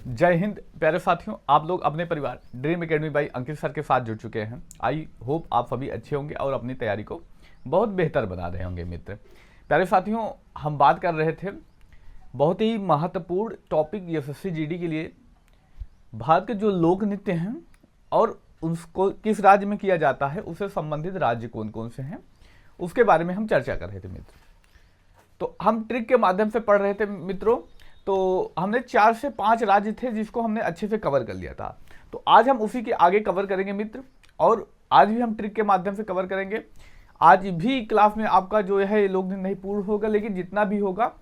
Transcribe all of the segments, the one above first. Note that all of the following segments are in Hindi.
जय हिंद प्यारे साथियों, आप लोग अपने परिवार dream academy by Ankit sir के साथ जुड़ चुके हैं। आई होप आप सभी अच्छे होंगे और अपनी तैयारी को बहुत बेहतर बना रहे होंगे। मित्र प्यारे साथियों, हम बात कर रहे थे बहुत ही महत्वपूर्ण टॉपिक एसएससी जीडी के लिए, भारत के जो लोक नृत्य हैं और उसको किस राज्य में किया जाता है, उससे संबंधित राज्य कौन कौन से हैं, उसके बारे में हम चर्चा कर रहे थे। मित्र तो हम ट्रिक के माध्यम से पढ़ रहे थे मित्रों। तो हमने 4 से 5 राज्य थे जिसको हमने अच्छे से कवर कर लिया था। तो आज हम उसी के आगे कवर करेंगे मित्र, और आज भी हम ट्रिक के माध्यम से कवर करेंगे। आज भी क्लास में आपका जो है लोक नृत्य नहीं पूर्ण होगा, लेकिन जितना भी होगा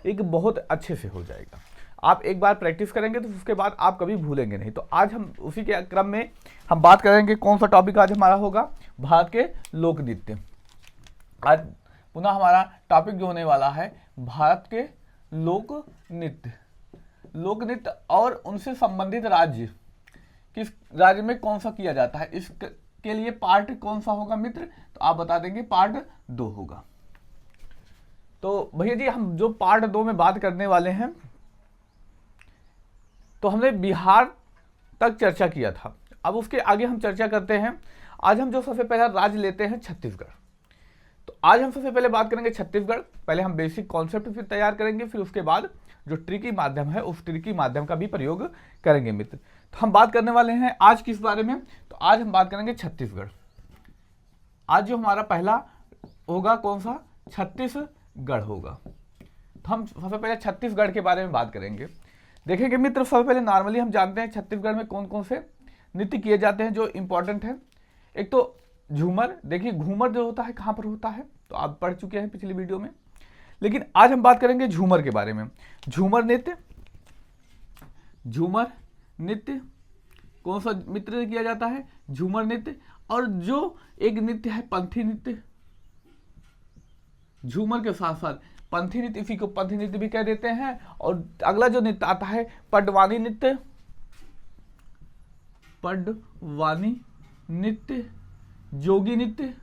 एक बहुत अच्छे से हो जाएगा। आप एक बार प्रैक्टिस करेंगे तो उसके बाद आप कभी भूलेंगे नहीं। तो आज हम उसी के क्रम में हम बात करेंगे। कौन सा टॉपिक आज हमारा होगा? भारत के लोक नृत्य। आज पुनः हमारा टॉपिक जो होने वाला है भारत के लोक नृत्य और उनसे संबंधित राज्य, किस राज्य में कौन सा किया जाता है, इसके लिए पार्ट कौन सा होगा मित्र? तो आप बता देंगे पार्ट 2 होगा। तो भैया जी, हम जो पार्ट 2 में बात करने वाले हैं, तो हमने बिहार तक चर्चा किया था। अब उसके आगे हम चर्चा करते हैं। आज हम जो सबसे पहला राज्य लेते हैं छत्तीसगढ़। तो आज हम सबसे पहले बात करेंगे छत्तीसगढ़। पहले हम बेसिक कॉन्सेप्ट फिर तैयार करेंगे, फिर उसके बाद जो ट्रिकी माध्यम है उस ट्रिकी माध्यम का भी प्रयोग करेंगे मित्र। तो हम बात करने वाले हैं आज किस बारे में? तो आज हम बात करेंगे छत्तीसगढ़। आज जो हमारा पहला होगा कौन सा? छत्तीसगढ़ होगा। तो हम सबसे पहले छत्तीसगढ़ के बारे में बात करेंगे। देखेंगे मित्र, सबसे पहले नॉर्मली हम जानते हैं छत्तीसगढ़ में कौन कौन से नृत्य किए जाते हैं जो इंपॉर्टेंट है। एक तो झूमर। देखिए घूमर जो होता है कहाँ पर होता है, तो आप पढ़ चुके हैं पिछली वीडियो में, लेकिन आज हम बात करेंगे झूमर के बारे में। झूमर नृत्य कौन सा मित्र किया जाता है? झूमर नृत्य। और जो एक नृत्य है पंथी नृत्य, झूमर के साथ साथ पंथी नृत्य, इसी को पंथी नृत्य भी कह देते हैं। और अगला जो नृत्य आता है पटवानी नृत्य, जोगी नृत्य,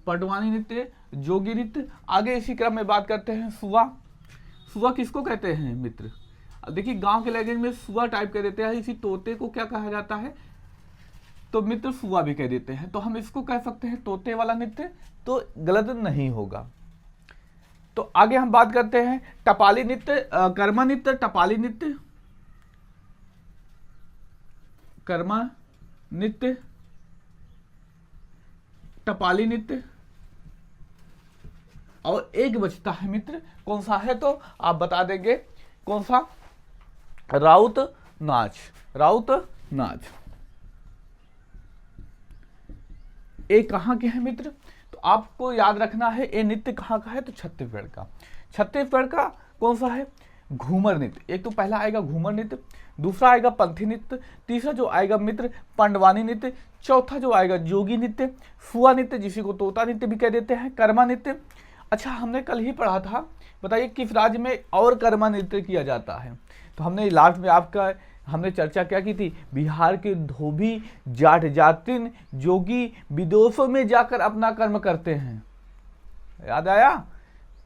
पटवानी नृत्य, जोगी नृत्य। आगे इसी क्रम में बात करते हैं सुआ किसको कहते हैं मित्र? देखिए गांव के लैंग्वेज में सुआ टाइप कह देते हैं। इसी तोते को क्या कहा जाता है? तो मित्र सुआ भी कह देते हैं। तो हम इसको कह सकते हैं तोते वाला नृत्य, तो गलत नहीं होगा। तो आगे हम बात करते हैं टपाली नृत्य, कर्मा नृत्य, टपाली नृत्य, कर्मा नृत्य, टपाली नृत्य। और एक बचता है मित्र, कौन सा है? तो आप बता देंगे कौन सा? राउत नाच। ये कहाँ के हैं मित्र? तो आपको याद रखना है ये नृत्य कहाँ का है? तो छत्तीसगढ़ का। छत्तीसगढ़ का कौन सा है? घूमर नृत्य। एक तो पहला आएगा घूमर नृत्य, दूसरा आएगा पंथी नृत्य, तीसरा जो आएगा मित्र पंडवानी नृत्य, चौथा जो आएगा जोगी नृत्य, सुआ नृत्य जिसी को तोता नृत्य भी कह देते हैं, कर्मा नृत्य। अच्छा, हमने कल ही पढ़ा था, बताइए किस राज्य में और कर्मा नृत्य किया जाता है? तो हमने लास्ट में आपका हमने चर्चा क्या की थी? बिहार के धोबी जाट जातिन जोगी विदेशों में जाकर अपना कर्म करते हैं। याद आया?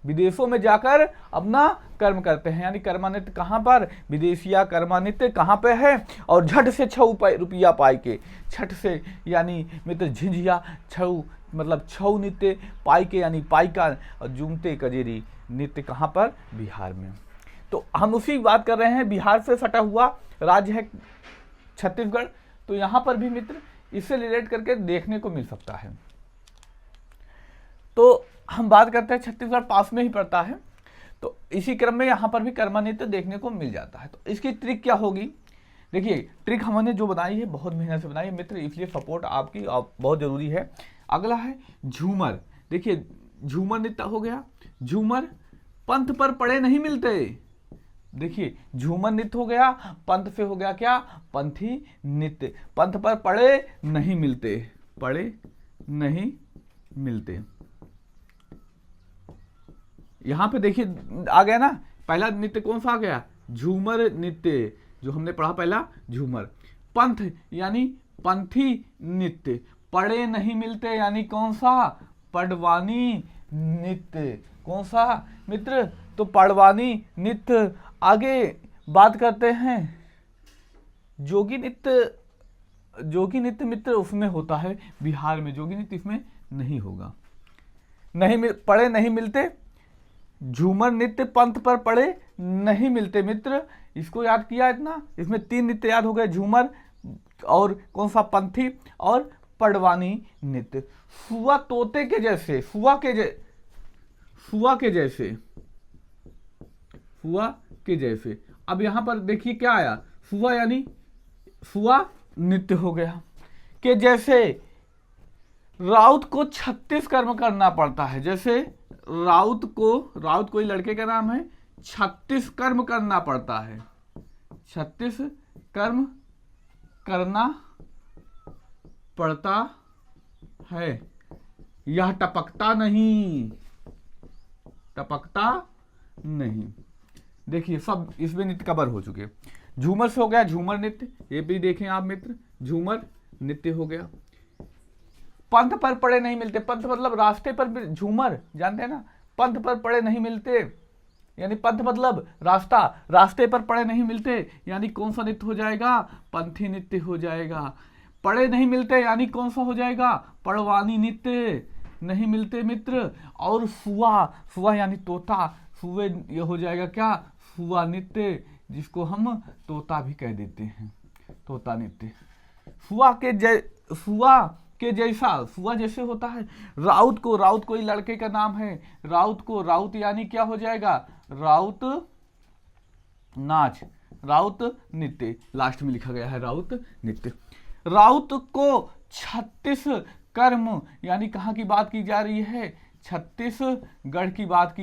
विदेशों में जाकर अपना कर्म करते हैं, यानी कर्मा नृत्य कहाँ पर? विदेशिया कर्मा नृत्य कहाँ पे है? और झट से 6 रुपया पाई के, छठ से यानी मित्र झिझिया, छऊ मतलब छऊ नृत्य, पाई के यानी पाइका, और जूमते कजेरी नृत्य कहाँ पर? बिहार में। तो हम उसी बात कर रहे हैं, बिहार से सटा हुआ राज्य है छत्तीसगढ़। तो यहाँ पर भी मित्र इससे रिलेट करके देखने को मिल सकता है। तो हम बात करते हैं छत्तीसगढ़ पास में ही पड़ता है, तो इसी क्रम में यहाँ पर भी कर्मा नृत्य देखने को मिल जाता है। तो इसकी ट्रिक क्या होगी? देखिए ट्रिक हमने जो बनाई है बहुत मेहनत से बनाई है मित्र, इसलिए सपोर्ट आपकी बहुत जरूरी है। अगला है झूमर। देखिए झूमर नृत्य हो गया। झूमर पंथ पर पड़े नहीं मिलते। देखिए झूमर नृत्य हो गया, पंथ से हो गया क्या? पंथी नृत्य। पंथ पर पड़े नहीं मिलते। यहां पे देखिए आ गया ना, पहला नृत्य कौन सा आ गया? झूमर नृत्य, जो हमने पढ़ा पहला झूमर। पंथ यानी पंथी नृत्य। पड़े नहीं मिलते यानी कौन सा? पडवानी नृत्य। कौन सा मित्र? तो पड़वानी नृत्य। आगे बात करते हैं जोगी नृत्य। जोगी नृत्य मित्र उसमें होता है बिहार में, जोगी नृत्य इसमें नहीं होगा। पड़े नहीं मिलते। झूमर नृत्य पंथ पर पड़े नहीं मिलते मित्र, इसको याद किया इतना। इसमें 3 नृत्य याद हो गए, झूमर और कौन सा, पंथी और पड़वानी नृत्य। सुआ तोते के जैसे, सुआ के जैसे। अब यहां पर देखिए क्या आया, सुआ यानी सुआ नृत्य हो गया। के जैसे राउत को 36 कर्म करना पड़ता है। जैसे राउत कोई लड़के का नाम है, 36 कर्म करना पड़ता है। 36 कर्म करना पड़ता है। यह टपकता नहीं। देखिए सब इसमें नृत्य कवर हो चुके। झूमर से हो गया झूमर नृत्य, ये भी देखें आप मित्र, झूमर नृत्य हो गया। पंथ पर पड़े नहीं मिलते, पंथ मतलब रास्ते पर भी, झूमर जानते हैं ना, पंथ पर पड़े नहीं मिलते यानी पंथ मतलब रास्ता, रास्ते पर पड़े नहीं मिलते यानी कौन सा नृत्य हो जाएगा, पंथी नृत्य हो जाएगा। पड़े नहीं मिलते यानी कौन सा हो जाएगा, पड़वानी नृत्य नहीं मिलते मित्र। और सुआ यानी तोता, सुए ये हो जाएगा क्या, सुआ नृत्य, जिसको हम तोता भी कह देते हैं, तोता नृत्य। सुआ के जैसा, सुआ जैसे होता है। राउत कोई लड़के का नाम है, राउत यानी क्या हो जाएगा, राउत नाच, राउत नृत्य, लास्ट में लिखा गया है राउत नृत्य। राउत को 36 कर्म यानी कहाँ की बात की जा रही है, छत्तीसगढ़ की बात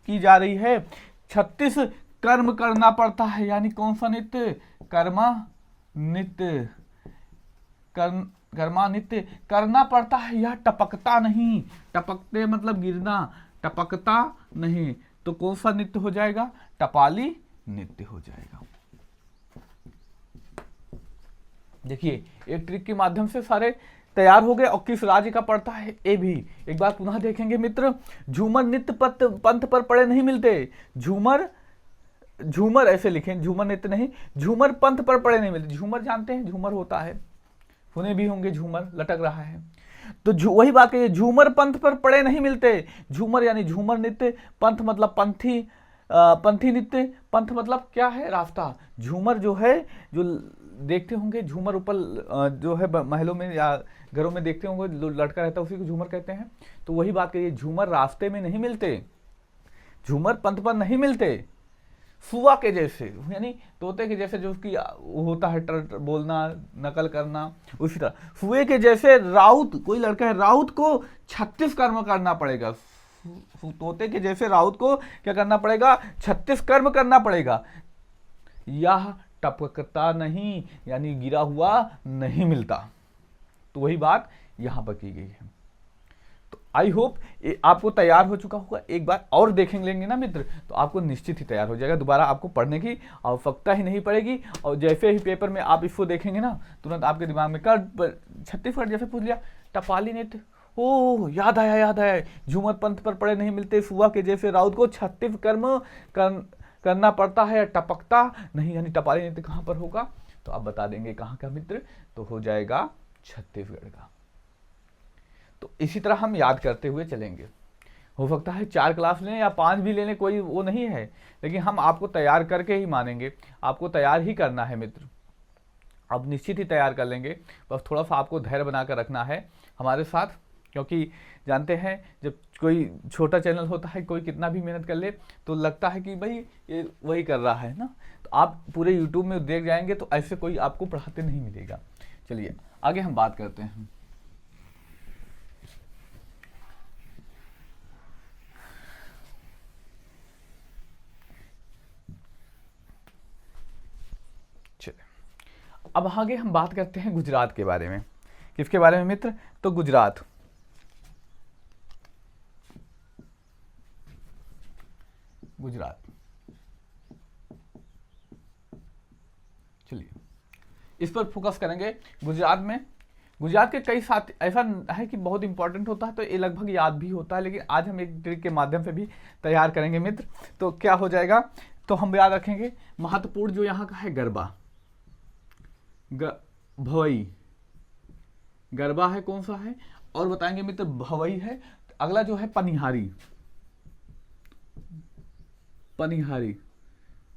की जा रही है। 36 कर्म करना पड़ता है यानी कौन सा नृत्य, कर्मा नृत्य। कर्मा नृत्य करना पड़ता है। यह टपकता नहीं, टपकते मतलब गिरना, टपकता नहीं, तो कौन सा नृत्य हो जाएगा, टपाली नृत्य हो जाएगा। देखिए एक ट्रिक के माध्यम से सारे तैयार हो गए। और किस राज्य का पड़ता है ये भी एक बार पुनः देखेंगे मित्र। झूमर नृत्य पंथ पर पड़े नहीं मिलते, झूमर ऐसे लिखें, झूमर नृत्य नहीं, झूमर पंथ पर पड़े नहीं मिलते। झूमर जानते हैं, झूमर होता है, सुने भी होंगे, झूमर लटक रहा है, तो वही बात कहिए, झूमर पंथ पर पड़े नहीं मिलते। झूमर यानी झूमर नृत्य, पंथ मतलब पंथी नृत्य, पंथ मतलब क्या है, रास्ता। झूमर जो है, जो देखते होंगे झूमर ऊपर जो है महलों में या घरों में देखते होंगे लटका रहता है, उसी को झूमर कहते हैं। तो वही बात करिए, झूमर रास्ते में नहीं मिलते, झूमर पंथ पर नहीं मिलते। सुआ के जैसे यानी तोते के जैसे, जो उसकी होता है बोलना, नकल करना, उसी तरह सुए के जैसे। राउत कोई लड़का है, राउत को 36 कर्म करना पड़ेगा। तोते के जैसे राउत को क्या करना पड़ेगा, 36 कर्म करना पड़ेगा। यह टपकता नहीं यानी गिरा हुआ नहीं मिलता। तो वही बात यहां पर की गई है। तो आई होप आपको तैयार हो चुका होगा। एक बार और देखें लेंगे ना मित्र, तो आपको निश्चित ही तैयार हो जाएगा, दोबारा आपको पढ़ने की आवश्यकता ही नहीं पड़ेगी। और जैसे ही पेपर में आप इसको देखेंगे ना, तुरंत आपके दिमाग में छत्तीसगढ़ जैसे पूछ लिया, टपाली नृत्य, ओह याद आया, झूमर पंथ पर पड़े नहीं मिलते, सुआ के जैसे राउत को 36 कर्म करना पड़ता है, टपकता नहीं यानी टपाली नृत्य कहाँ पर होगा, तो आप बता देंगे कहाँ का मित्र, तो हो जाएगा छत्तीसगढ़ का। तो इसी तरह हम याद करते हुए चलेंगे। हो सकता है 4 क्लास लें या 5 भी ले लें, कोई वो नहीं है, लेकिन हम आपको तैयार करके ही मानेंगे, आपको तैयार ही करना है मित्र। अब निश्चित ही तैयार कर लेंगे, बस थोड़ा सा आपको धैर्य बनाकर रखना है हमारे साथ, क्योंकि जानते हैं जब कोई छोटा चैनल होता है, कोई कितना भी मेहनत कर ले तो लगता है कि भाई ये वही कर रहा है ना, तो आप पूरे यूट्यूब में देख जाएंगे तो ऐसे कोई आपको पढ़ाते नहीं मिलेगा। चलिए आगे हम बात करते हैं। अब आगे हम बात करते हैं गुजरात के बारे में। किसके बारे में मित्र, तो गुजरात। चलिए इस पर फोकस करेंगे। गुजरात में गुजरात के कई साथ ऐसा है कि बहुत इंपॉर्टेंट होता है, तो ये लगभग याद भी होता है, लेकिन आज हम एक ट्रिक के माध्यम से भी तैयार करेंगे मित्र। तो क्या हो जाएगा, तो हम याद रखेंगे महत्वपूर्ण जो यहाँ का है गरबा, भवई, गरबा है कौन सा है, और बताएंगे मित्र भवई है। अगला जो है पनिहारी, पनिहारी,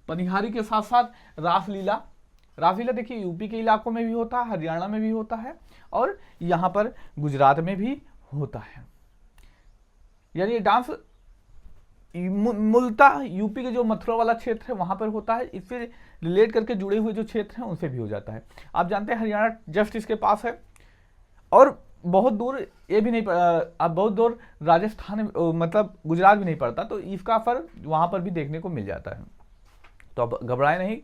पनिहारी के साथ साथ रासलीला। रासलीला देखिए यूपी के इलाकों में भी होता है, हरियाणा में भी होता है, और यहाँ पर गुजरात में भी होता है। यानी ये डांस मूलतः यूपी के जो मथुरा वाला क्षेत्र है वहां पर होता है, इससे रिलेट करके जुड़े हुए जो क्षेत्र हैं उनसे भी हो जाता है। आप जानते हैं हरियाणा जस्ट इसके पास है, और बहुत दूर ये भी नहीं अब बहुत दूर राजस्थान मतलब गुजरात भी नहीं पड़ता, तो इसका फर्क वहां पर भी देखने को मिल जाता है। तो अब घबराए नहीं,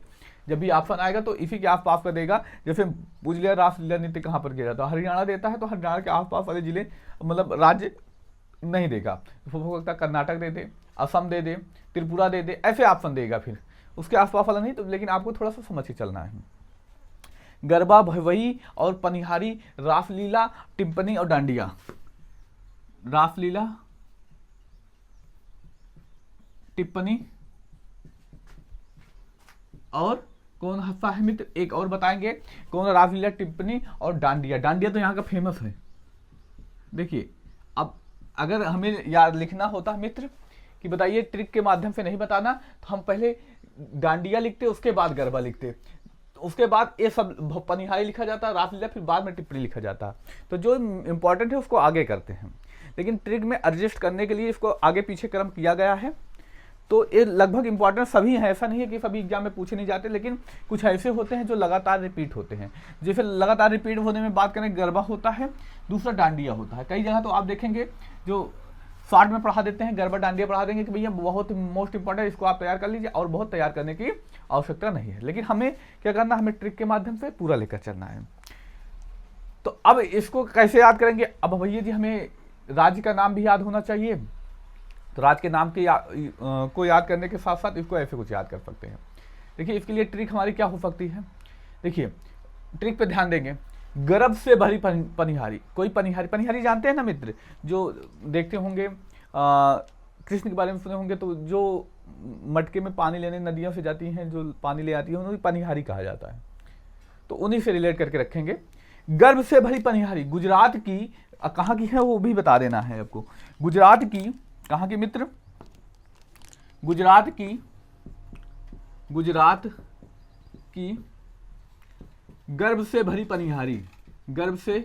जब भी ऑप्शन आएगा तो इसी के आसपास का देगा। जैसे पूछ लिया रासलीला नृत्य कहाँ पर किया जाता है, हरियाणा देता है तो हरियाणा के आसपास वाले जिले मतलब राज्य नहीं देगा, हो सकता कर्नाटक दे दे, असम दे दे, त्रिपुरा दे दे, ऐसे ऑप्शन देगा फिर, उसके आसपास वाला नहीं। तो लेकिन आपको थोड़ा सा समझ के चलना है। गरबा, भवई और पनिहारी, रासलीला, टिप्पणी और डांडिया। रासलीला, टिप्पणी और कौन हंसता है मित्र, एक और बताएंगे कौन, रासलीला, टिप्पणी और डांडिया। डांडिया तो यहाँ का फेमस है। देखिए अब अगर हमें याद लिखना होता मित्र कि बताइए ट्रिक के माध्यम से नहीं बताना, तो हम पहले डांडिया लिखते, उसके बाद गरबा लिखते, उसके बाद ये सब पनिहारी लिखा जाता, रासलीला, फिर बाद में टिप्पणी लिखा जाता। तो जो इंपॉर्टेंट है उसको आगे करते हैं, लेकिन ट्रिक में एडजस्ट करने के लिए इसको आगे पीछे क्रम किया गया है। तो ये लगभग इंपॉर्टेंट सभी हैं, ऐसा नहीं है कि सभी एग्जाम में पूछे नहीं जाते, लेकिन कुछ ऐसे होते हैं जो लगातार रिपीट होते हैं। जैसे लगातार रिपीट होने में बात करें, गरबा होता है, दूसरा डांडिया होता है। कई जगह तो आप देखेंगे जो शॉर्ट में पढ़ा देते हैं, गरबा डांडिया पढ़ा देंगे कि भैया बहुत मोस्ट इंपॉर्टेंट, इसको आप तैयार कर लीजिए, और बहुत तैयार करने की आवश्यकता नहीं है। लेकिन हमें क्या करना, हमें ट्रिक के माध्यम से पूरा लेकर चलना है। तो अब इसको कैसे याद करेंगे, अब भैया जी हमें राज्य का नाम भी याद होना चाहिए, तो राज्य के नाम के को याद करने के साथ साथ इसको ऐसे कुछ याद कर सकते हैं। देखिए इसके लिए ट्रिक हमारी क्या हो सकती है, देखिए ट्रिक पे ध्यान देंगे। गर्भ से भरी पनिहारी, कोई पनिहारी, पनिहारी जानते हैं ना मित्र, जो देखते होंगे कृष्ण के बारे में सुने होंगे, तो जो मटके में पानी लेने नदियों से जाती हैं, जो पानी ले आती है, उन्हें पनिहारी कहा जाता है। तो उन्हीं से रिलेट करके रखेंगे। गर्भ से भरी पनिहारी गुजरात की, कहाँ की है वो भी बता देना है आपको। गुजरात की, कहाँ की मित्र, गुजरात की, गुजरात की गर्भ से भरी पनिहारी, गर्भ से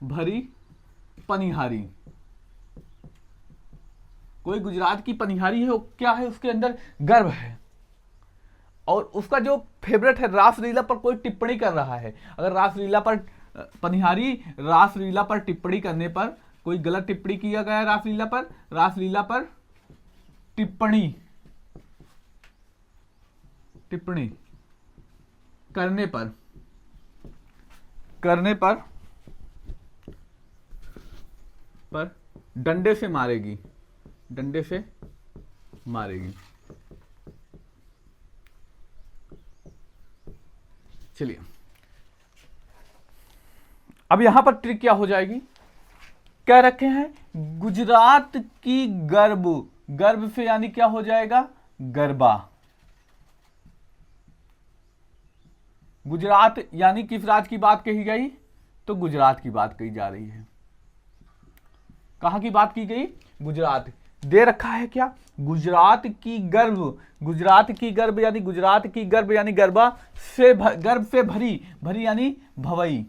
भरी पनिहारी। कोई गुजरात की पनिहारी है, वो क्या है, उसके अंदर गर्भ है, और उसका जो फेवरेट है रासलीला पर कोई टिप्पणी कर रहा है। अगर रासलीला पर पनिहारी, रासलीला पर टिप्पणी करने पर, कोई गलत टिप्पणी किया गया है रासलीला पर, रासलीला पर टिप्पणी, टिप्पणी करने पर, करने पर डंडे से मारेगी, डंडे से मारेगी। चलिए अब यहां पर ट्रिक क्या हो जाएगी, क्या रखे हैं, गुजरात की गर्भ, गर्भ से यानी क्या हो जाएगा, गरबा। गुजरात यानी किस राज्य की बात कही गई, तो गुजरात की बात कही जा रही है। कहां की बात की गई, गुजरात। दे रखा है क्या, गुजरात की गर्भ, गुजरात की गर्भ यानी गुजरात की गर्भ यानी गरबा से, गर्भ से भरी, भरी यानी भवई,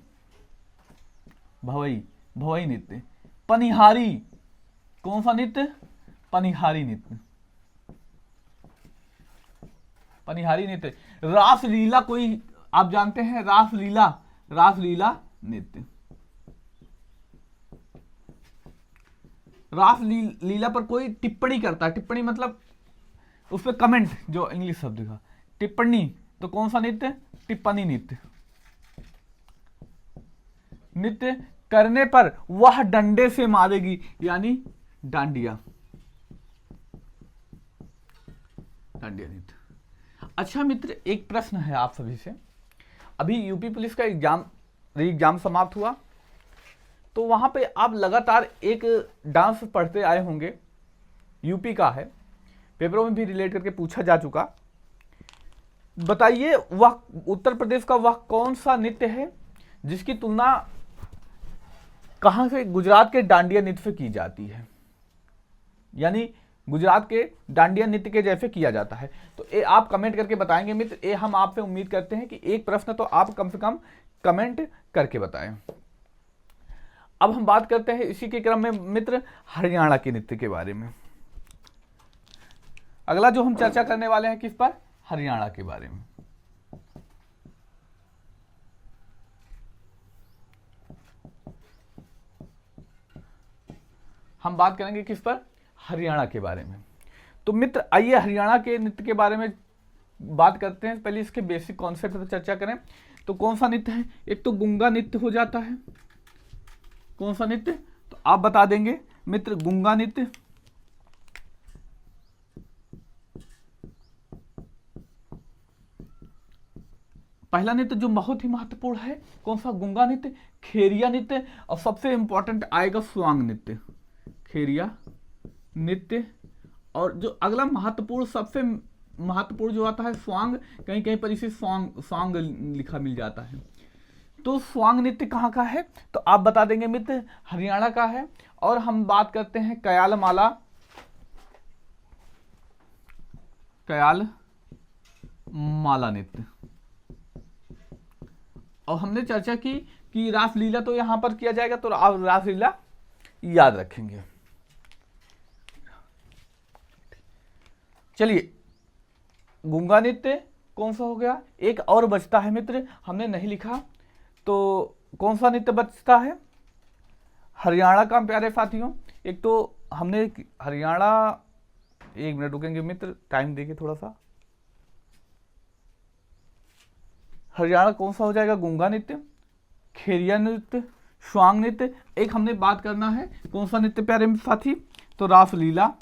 भवई, भवई नृत्य। पनिहारी, कौन सा नृत्य, पनिहारी नृत्य, पनिहारी नृत्य। रासलीला, कोई आप जानते हैं रासलीला, रासलीला नृत्य। रासलीला पर कोई टिप्पणी करता है, टिप्पणी मतलब उस पर कमेंट, जो इंग्लिश शब्द का टिप्पणी, तो कौन सा नृत्य, टिप्पणी नृत्य। नृत्य करने पर वह डंडे से मारेगी यानी डांडिया, डांडिया नृत्य। अच्छा मित्र, एक प्रश्न है आप सभी से। अभी यूपी पुलिस का एग्जाम समाप्त हुआ, तो वहाँ पे आप लगातार एक डांस पढ़ते आए होंगे, यूपी का है, पेपरों में भी रिलेट करके पूछा जा चुका। बताइए वह उत्तर प्रदेश का वह कौन सा नृत्य है जिसकी तुलना कहाँ से? गुजरात के डांडिया नृत्य से की जाती है, यानी गुजरात के डांडिया नृत्य के जैसे किया जाता है। तो ये आप कमेंट करके बताएंगे मित्र, ये हम आपसे उम्मीद करते हैं कि एक प्रश्न तो आप कम से कम कमेंट करके बताएं। अब हम बात करते हैं इसी के क्रम में मित्र हरियाणा के नृत्य के बारे में। अगला जो हम चर्चा करने वाले हैं किस पर? हरियाणा के बारे में। हम बात करेंगे किस पर? हरियाणा के बारे में। तो मित्र आइए हरियाणा के नृत्य के बारे में बात करते हैं। पहले इसके बेसिक कॉन्सेप्ट पर चर्चा करें। तो कौन सा नृत्य है? एक तो गुंगा नृत्य हो जाता है। कौन सा नृत्य? तो आप बता देंगे मित्र, गुंगा नृत्य। पहला नृत्य जो बहुत ही महत्वपूर्ण है, कौन सा? गुंगा नृत्य। खेरिया नृत्य, और सबसे इंपॉर्टेंट आएगा स्वांग नृत्य, खेरिया नृत्य। और जो अगला महत्वपूर्ण, सबसे महत्वपूर्ण जो आता है स्वांग, कहीं कहीं पर इसे स्वांग लिखा मिल जाता है। तो स्वांग नृत्य कहाँ का है? तो आप बता देंगे मित्र, हरियाणा का है। और हम बात करते हैं कयाल माला, कयाल माला नृत्य। और हमने चर्चा की कि रासलीला तो यहां पर किया जाएगा, तो आप रासलीला याद रखेंगे। चलिए, गुंगा नृत्य कौन सा हो गया? एक और बचता है मित्र, हमने नहीं लिखा। तो कौन सा नृत्य बचता है? हरियाणा का प्यारे साथियों। एक तो हमने हरियाणा, एक मिनट रुकेंगे मित्र, टाइम देखिए थोड़ा सा। हरियाणा कौन सा हो जाएगा? गुंगा नृत्य, खेरिया नृत्य, स्वांग नृत्य। एक हमने बात करना है कौन सा नृत्य प्यारे साथी? तो रासलीला,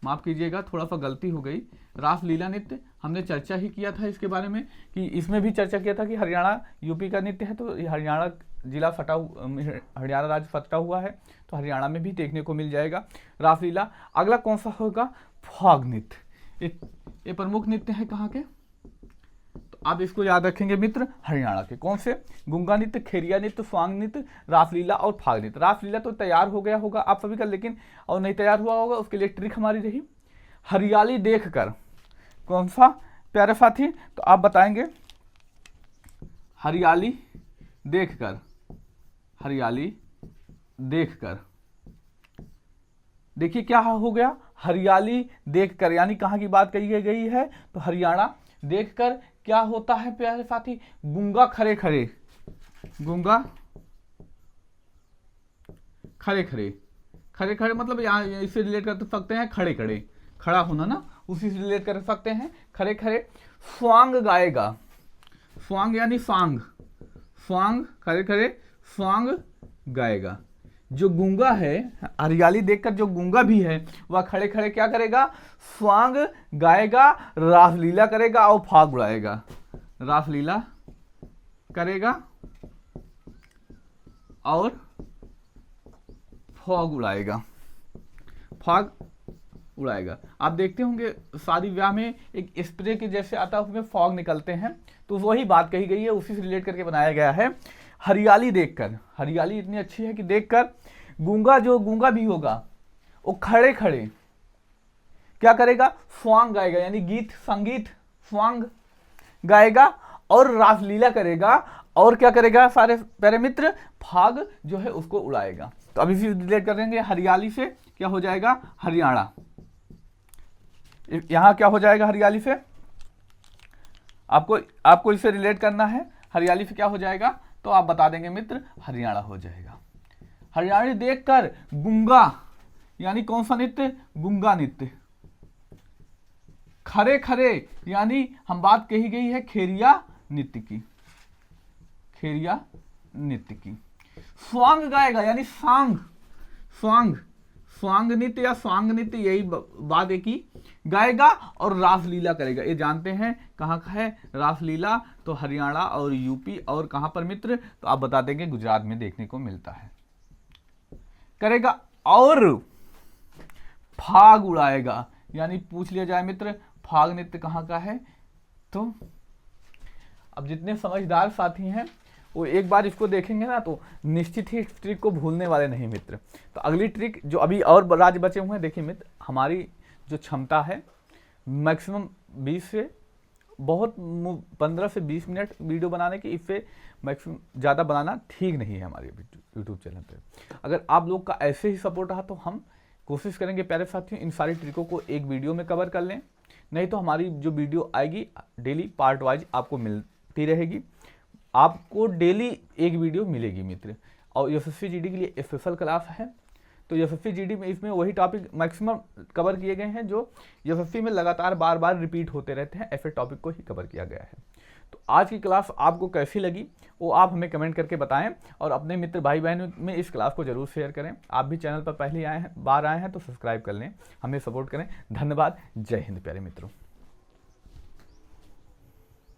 माफ कीजिएगा थोड़ा सा गलती हो गई, रासलीला नृत्य। हमने चर्चा ही किया था इसके बारे में, कि इसमें भी चर्चा किया था कि हरियाणा यूपी का नृत्य है, तो हरियाणा जिला हरियाणा राज्य फटा हुआ है, तो हरियाणा में भी देखने को मिल जाएगा रासलीला। अगला कौन सा होगा? फाग नृत्य। ये प्रमुख नृत्य है कहाँ के? तो आप इसको याद रखेंगे मित्र, हरियाणा के। कौन से? गुंगा नृत्य, खेरिया नृत्य, स्वांग नृत्य, रासलीला और फाग नृत्य। रासलीला तो तैयार हो गया होगा आप सभी का, लेकिन और नहीं तैयार हुआ होगा, उसके लिए ट्रिक हमारी रही हरियाली देखकर। कौन सा प्यारे साथी? तो आप बताएंगे हरियाली देखकर, हरियाली देखकर। देखिए क्या हो गया? हरियाली देखकर, यानी कहाँ की बात कही गई है? तो हरियाणा। देखकर क्या होता है प्यारे साथी? गुंगा खड़े खड़े, गुंगा खड़े खड़े। खड़े खड़े मतलब यहाँ इससे रिलेट कर सकते हैं खड़े खड़े, खड़ा होना ना, उसी से रिलेट कर सकते हैं खड़े खड़े। स्वांग गाएगा, स्वांग यानी सांग, स्वांग खड़े खड़े, स्वांग गाएगा। जो गूंगा है, हरियाली देखकर जो गूंगा भी है, वह खड़े खड़े क्या करेगा? स्वांग गाएगा, रासलीला करेगा और फाग उड़ाएगा। रासलीला करेगा और फाग उड़ाएगा, फाग उड़ाएगा। आप देखते होंगे शादी ब्याह में एक स्प्रे के जैसे आता है, उसमें फॉग निकलते हैं, तो वही बात कही गई है, उसी से रिलेट करके बनाया गया है। हरियाली देखकर, हरियाली इतनी अच्छी है कि देखकर गूंगा, जो गूंगा भी होगा वो खड़े खड़े क्या करेगा? स्वांग गाएगा, यानी गीत संगीत स्वांग गाएगा और रासलीला करेगा, और क्या करेगा सारे प्यारे मित्र? फाग जो है उसको उड़ाएगा। तो अभी फिर रिलेट कर देंगे हरियाली से, क्या हो जाएगा? हरियाणा। यहां क्या हो जाएगा हरियाली से? आपको इसे रिलेट करना है, हरियाली से क्या हो जाएगा? तो आप बता देंगे मित्र, हरियाणा हो जाएगा। हरियाणी देखकर गुंगा, यानी कौन सा नृत्य? गुंगा नृत्य। खड़े खड़े, यानी हम बात कही गई है खेरिया नृत्य की, खेरिया नृत्य की। स्वांग गाएगा, यानी सांग, स्वांग, स्वांग नृत्य या स्वांग नृत्य, यही बात है कि गाएगा और रासलीला करेगा। ये जानते हैं कहाँ का है रासलीला, तो हरियाणा और यूपी, और कहाँ पर मित्र, तो आप बता देंगे गुजरात में देखने को मिलता है। करेगा और फाग उड़ाएगा, यानी पूछ लिया जाए मित्र फाग नृत्य कहाँ का है। तो अब जितने समझदार साथी हैं वो एक बार इसको देखेंगे ना तो निश्चित ही इस ट्रिक को भूलने वाले नहीं मित्र। तो अगली ट्रिक जो अभी और राज्य बचे हुए हैं, देखिए मित्र हमारी जो क्षमता है मैक्सिमम 20 से बहुत 15 से 20 मिनट वीडियो बनाने की, इससे मैक्सिमम ज़्यादा बनाना ठीक नहीं है हमारे यूट्यूब चैनल पे। अगर आप लोग का ऐसे ही सपोर्ट रहा तो हम कोशिश करेंगे प्यारे साथियों इन सारी ट्रिकों को एक वीडियो में कवर कर लें, नहीं तो हमारी जो वीडियो आएगी डेली पार्ट वाइज आपको मिलती रहेगी, आपको डेली एक वीडियो मिलेगी मित्र। और एसएससी जीडी के लिए स्पेशल क्लास है, तो एसएससी जीडी में इसमें वही टॉपिक मैक्सिमम कवर किए गए हैं जो एसएससी में लगातार बार बार रिपीट होते रहते हैं, ऐसे टॉपिक को ही कवर किया गया है। तो आज की क्लास आपको कैसी लगी वो आप हमें कमेंट करके बताएं, और अपने मित्र भाई बहनों में इस क्लास को जरूर शेयर करें। आप भी चैनल पर पहली बार आए हैं तो सब्सक्राइब कर लें, हमें सपोर्ट करें। धन्यवाद। जय हिंद प्यारे मित्रों।